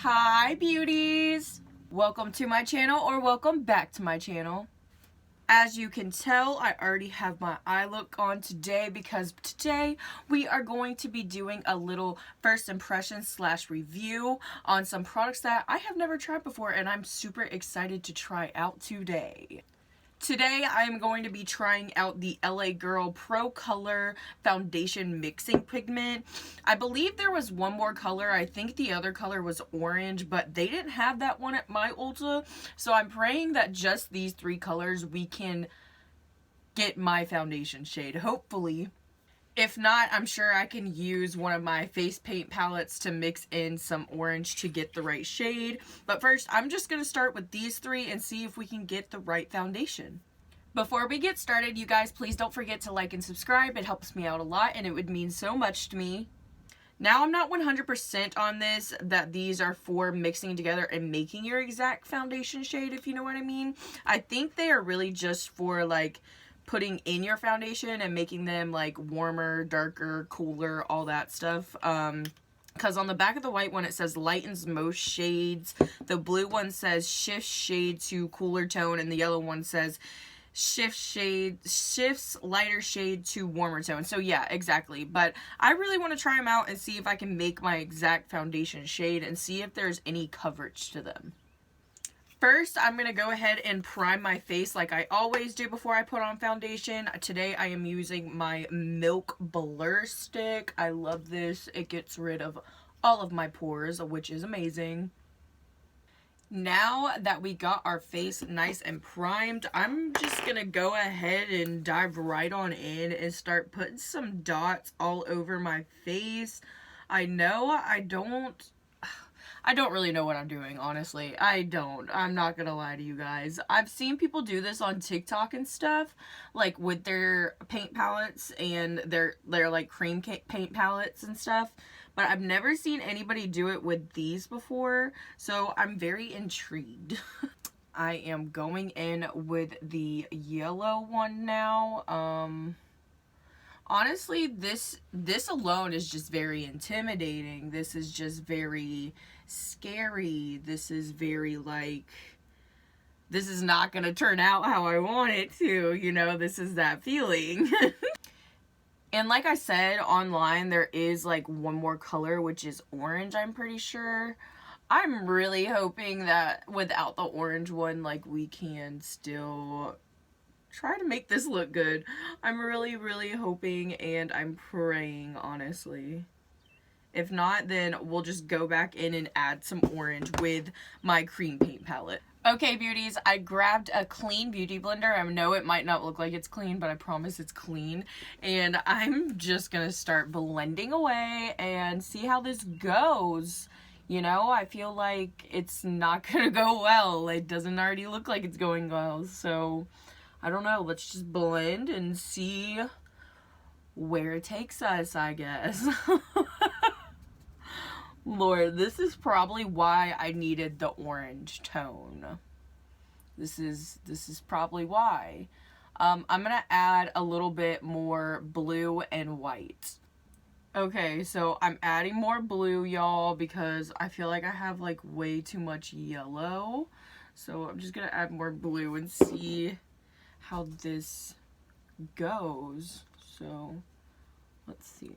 Hi beauties! Welcome to my channel, or welcome back to my channel. As you can tell, I already have my eye look on today because today we are going to be doing a little first impression / review on some products that I have never tried before and I'm super excited to try out today. Today I am going to be trying out the L.A Girl Pro Color Foundation Mixing Pigment. I believe there was one more color. I think the other color was orange, but they didn't have that one at my Ulta. So I'm praying that just these three colors we can get my foundation shade, hopefully. If not, I'm sure I can use one of my face paint palettes to mix in some orange to get the right shade. But first, I'm just going to start with these three and see if we can get the right foundation. Before we get started, you guys, please don't forget to like and subscribe. It helps me out a lot and it would mean so much to me. Now, I'm not 100% on this, that these are for mixing together and making your exact foundation shade, if you know what I mean. I think they are really just for, like, putting in your foundation and making them like warmer, darker, cooler, all that stuff. Because on the back of the white one it says lightens most shades, the blue one says shifts shade to cooler tone, and the yellow one says shifts lighter shade to warmer tone. So yeah, exactly. But I really want to try them out and see if I can make my exact foundation shade and see if there's any coverage to them. First, I'm going to go ahead and prime my face like I always do before I put on foundation. Today, I am using my Milk Blur Stick. I love this. It gets rid of all of my pores, which is amazing. Now that we got our face nice and primed, I'm just going to go ahead and dive right on in and start putting some dots all over my face. I know I don't really know what I'm doing, honestly. I'm not gonna lie to you guys. I've seen people do this on TikTok and stuff, like with their paint palettes and their like cream paint palettes and stuff, but I've never seen anybody do it with these before, so I'm very intrigued. I am going in with the yellow one now. Honestly, this alone is just very intimidating. This is just very scary. This is very like, this is not going to turn out how I want it to, you know, this is that feeling. And like I said, online there is like one more color, which is orange, I'm pretty sure. I'm really hoping that without the orange one, like we can still try to make this look good. I'm really hoping and I'm praying, honestly. If not, then we'll just go back in and add some orange with my cream paint palette. Okay, beauties, I grabbed a clean beauty blender. I know it might not look like it's clean, but I promise it's clean. And I'm just gonna start blending away and see how this goes. You know, I feel like it's not gonna go well. It doesn't already look like it's going well, so I don't know, let's just blend and see where it takes us, I guess. Lord, this is probably why I needed the orange tone. This is probably why. I'm gonna add a little bit more blue and white. Okay, so I'm adding more blue, y'all, because I feel like I have like way too much yellow. So I'm just gonna add more blue and see how this goes. So let's see.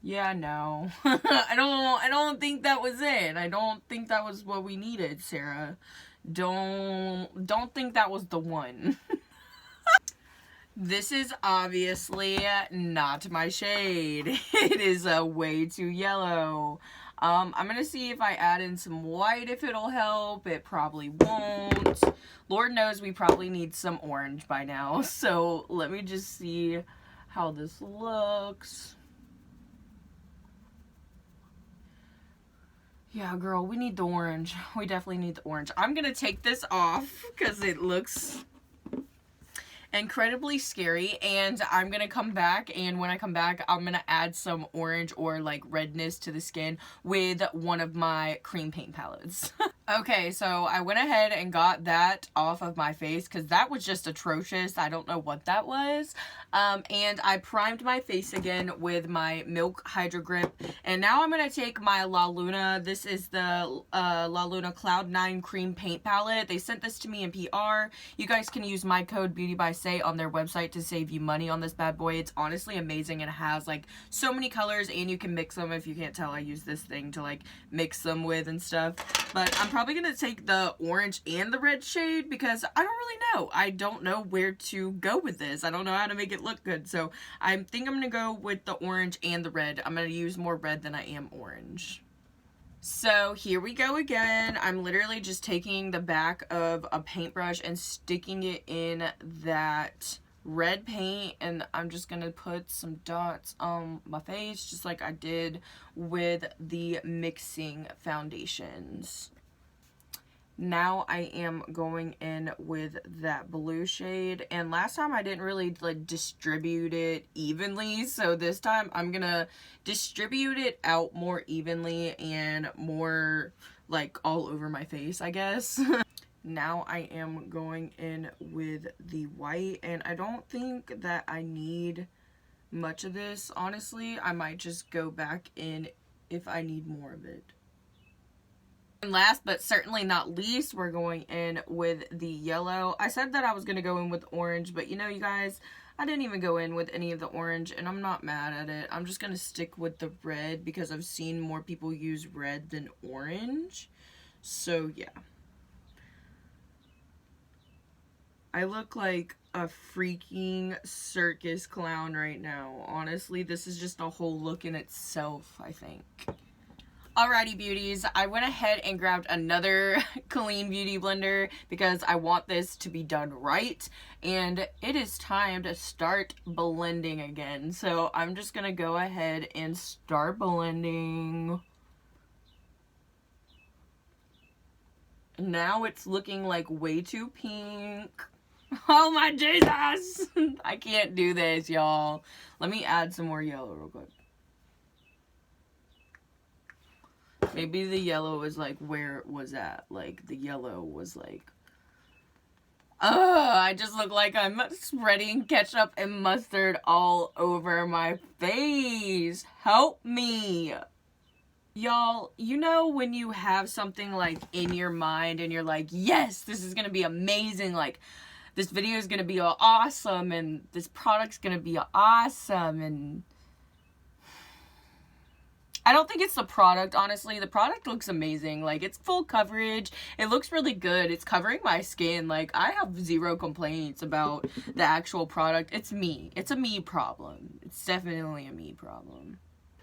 Yeah, no. I don't think that was it. I don't think that was what we needed, Sarah. Don't think that was the one. This is obviously not my shade. It is way too yellow. I'm gonna see if I add in some white, if it'll help. It probably won't. Lord knows we probably need some orange by now. So let me just see how this looks. Yeah, girl, we need the orange. We definitely need the orange. I'm gonna take this off because it looks incredibly scary, and I'm gonna come back, and when I come back I'm gonna add some orange or like redness to the skin with one of my cream paint palettes. Okay, so I went ahead and got that off of my face because that was just atrocious. I don't know what that was. And I primed my face again with my Milk Hydro Grip. And now I'm going to take my Laluna. This is the Laluna Cloud 9 Cream Paint Palette. They sent this to me in PR. You guys can use my code BeautyBySay on their website to save you money on this bad boy. It's honestly amazing. It has like so many colors and you can mix them. If you can't tell, I use this thing to like mix them with and stuff. But I'm probably going to take the orange and the red shade because I don't really know. I don't know where to go with this. I don't know how to make it look good. So I think I'm going to go with the orange and the red. I'm going to use more red than I am orange. So here we go again. I'm literally just taking the back of a paintbrush and sticking it in that red paint, and I'm just gonna put some dots on my face just like I did with the mixing foundations. Now I am going in with that blue shade, and last time I didn't really like distribute it evenly, so this time I'm gonna distribute it out more evenly and more like all over my face, I guess. Now I am going in with the white, and I don't think that I need much of this, honestly. I might just go back in if I need more of it. And last but certainly not least, we're going in with the yellow. I said that I was going to go in with orange, but you know, you guys, I didn't even go in with any of the orange, and I'm not mad at it. I'm just going to stick with the red because I've seen more people use red than orange. So yeah. I look like a freaking circus clown right now. Honestly, this is just a whole look in itself, I think. Alrighty, beauties, I went ahead and grabbed another clean beauty blender because I want this to be done right, and it is time to start blending again. So I'm just gonna go ahead and start blending. Now it's looking like way too pink. Oh my Jesus! I can't do this, y'all. Let me add some more yellow real quick. Maybe the yellow is like where it was at. Like the yellow was like... I just look like I'm spreading ketchup and mustard all over my face. Help me. Y'all, you know when you have something like in your mind and you're like, yes, this is gonna be amazing, like this video is gonna be awesome and this product's gonna be awesome, and I don't think it's the product, honestly. The product looks amazing. Like, it's full coverage. It looks really good. It's covering my skin. Like, I have zero complaints about the actual product. It's me. It's a me problem. It's definitely a me problem.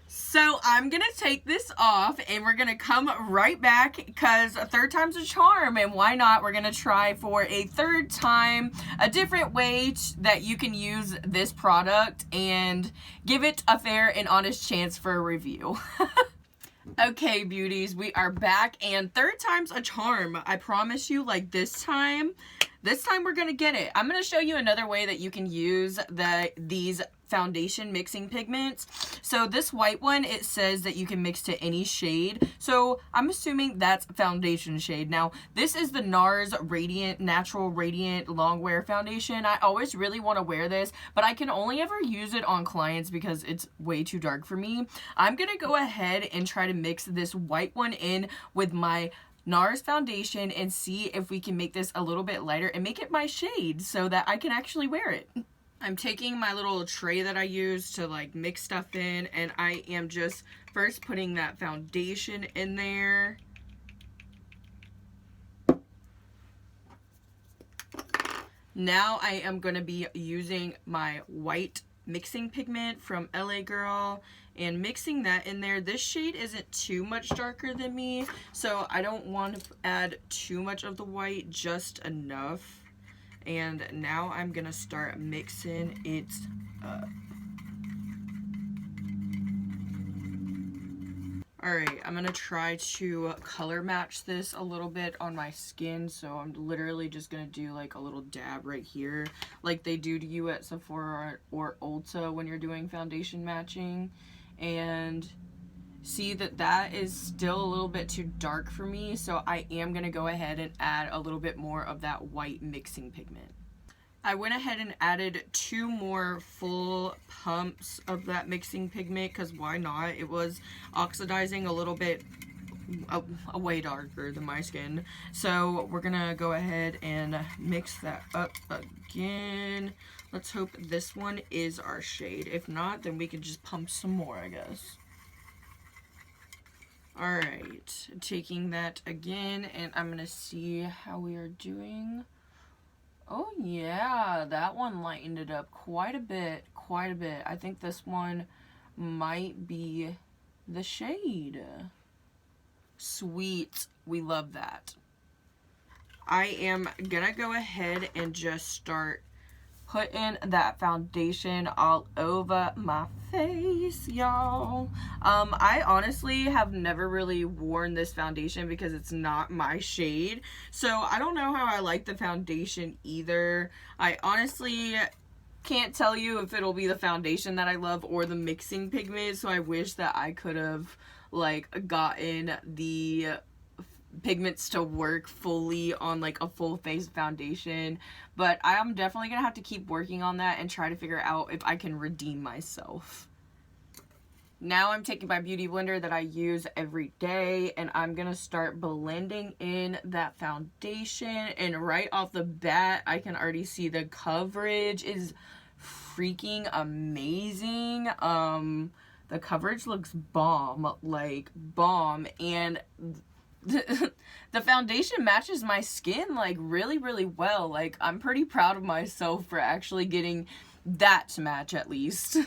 So I'm gonna take this off and we're gonna come right back because a third time's a charm, and why not? We're gonna try for a third time a different way that you can use this product and give it a fair and honest chance for a review. Okay, beauties, we are back, and third time's a charm. I promise you, like this time we're gonna get it. I'm gonna show you another way that you can use these foundation mixing pigments. So this white one, it says that you can mix to any shade, so I'm assuming that's foundation shade. Now this is the Nars Radiant Natural Radiant Longwear foundation. I always really want to wear this, but I can only ever use it on clients because it's way too dark for me. I'm gonna go ahead and try to mix this white one in with my Nars foundation and see if we can make this a little bit lighter and make it my shade so that I can actually wear it. I'm taking my little tray that I use to like mix stuff in, and I am just first putting that foundation in there. Now I am going to be using my white mixing pigment from L.A Girl and mixing that in there. This shade isn't too much darker than me, so I don't want to add too much of the white, just enough. And now I'm gonna start mixing it up. Alright, I'm gonna try to color match this a little bit on my skin, so I'm literally just gonna do like a little dab right here, like they do to you at Sephora or Ulta when you're doing foundation matching. And see that that is still a little bit too dark for me, so I am going to go ahead and add a little bit more of that white mixing pigment. I went ahead and added 2 more full pumps of that mixing pigment, because why not? It was oxidizing a little bit way darker than my skin. So we're gonna go ahead and mix that up again. Let's hope this one is our shade. If not, then we can just pump some more, I guess. Alright, taking that again, and I'm gonna see how we are doing. Oh yeah, that one lightened it up quite a bit, I think this one might be the shade. Sweet, we love that. I am gonna go ahead and just start putting that foundation all over my face, y'all. I honestly have never really worn this foundation because it's not my shade, so I don't know how I like the foundation either. I honestly can't tell you if it'll be the foundation that I love or the mixing pigment, so I wish that I could have like gotten the pigments to work fully on like a full face foundation, but I am definitely gonna have to keep working on that and try to figure out if I can redeem myself. Now I'm taking my beauty blender that I use every day, and I'm gonna start blending in that foundation, and right off the bat I can already see the coverage is freaking amazing. The coverage looks bomb, like bomb, and the foundation matches my skin like really well. Like, I'm pretty proud of myself for actually getting that to match at least.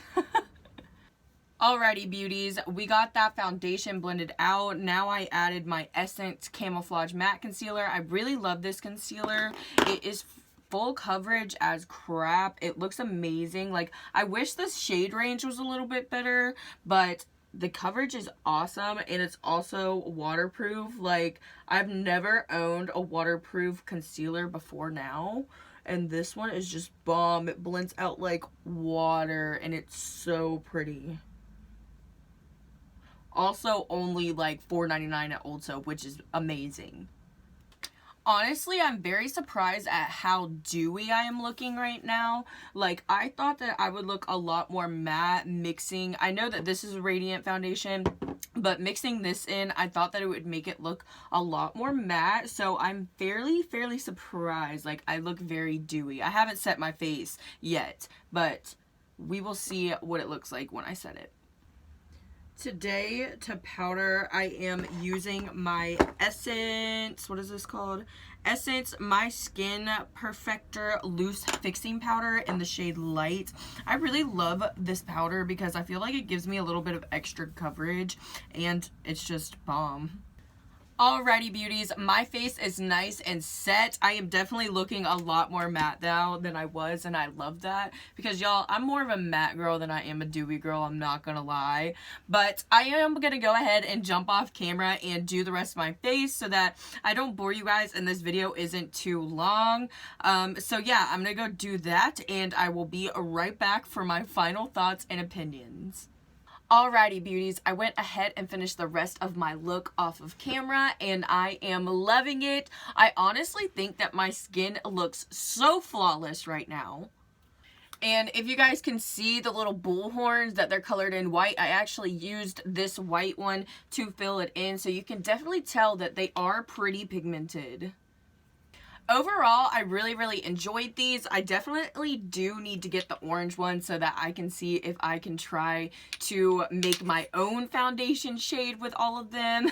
Alrighty beauties, we got that foundation blended out. Now I added my Essence Camouflage Matte Concealer. I really love this concealer. It is full coverage as crap. It looks amazing. Like, I wish this shade range was a little bit better, but the coverage is awesome, and it's also waterproof. Like, I've never owned a waterproof concealer before now, and this one is just bomb. It blends out like water, and it's so pretty. Also only like $4.99 at Ulta, which is amazing. Honestly, I'm very surprised at how dewy I am looking right now. Like, I thought that I would look a lot more matte mixing. I know that this is a radiant foundation, but mixing this in, I thought that it would make it look a lot more matte. So I'm fairly surprised. Like, I look very dewy. I haven't set my face yet, but we will see what it looks like when I set it. Today, to powder, I am using my Essence, what is this called? Essence My Skin Perfector Loose Fixing Powder in the shade Light. I really love this powder because I feel like it gives me a little bit of extra coverage, and it's just bomb. Alrighty beauties, my face is nice and set. I am definitely looking a lot more matte now than I was, and I love that because, y'all, I'm more of a matte girl than I am a dewy girl, I'm not gonna lie. But I am gonna go ahead and jump off camera and do the rest of my face so that I don't bore you guys and this video isn't too long. So yeah, I'm gonna go do that, and I will be right back for my final thoughts and opinions. Alrighty beauties, I went ahead and finished the rest of my look off of camera, and I am loving it. I honestly think that my skin looks so flawless right now. And if you guys can see the little bull horns that they're colored in white, I actually used this white one to fill it in, so you can definitely tell that they are pretty pigmented. Overall, I really enjoyed these. I definitely do need to get the orange one so that I can see if I can try to make my own foundation shade with all of them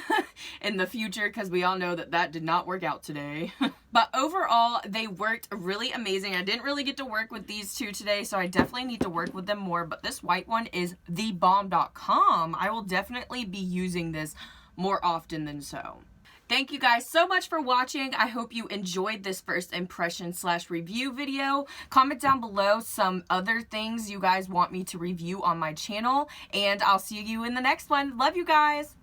in the future, because we all know that that did not work out today. But overall, they worked really amazing. I didn't really get to work with these two today, so I definitely need to work with them more. But this white one is thebomb.com. I will definitely be using this more often than so. Thank you guys so much for watching. I hope you enjoyed this first impression / review video. Comment down below some other things you guys want me to review on my channel, and I'll see you in the next one. Love you guys.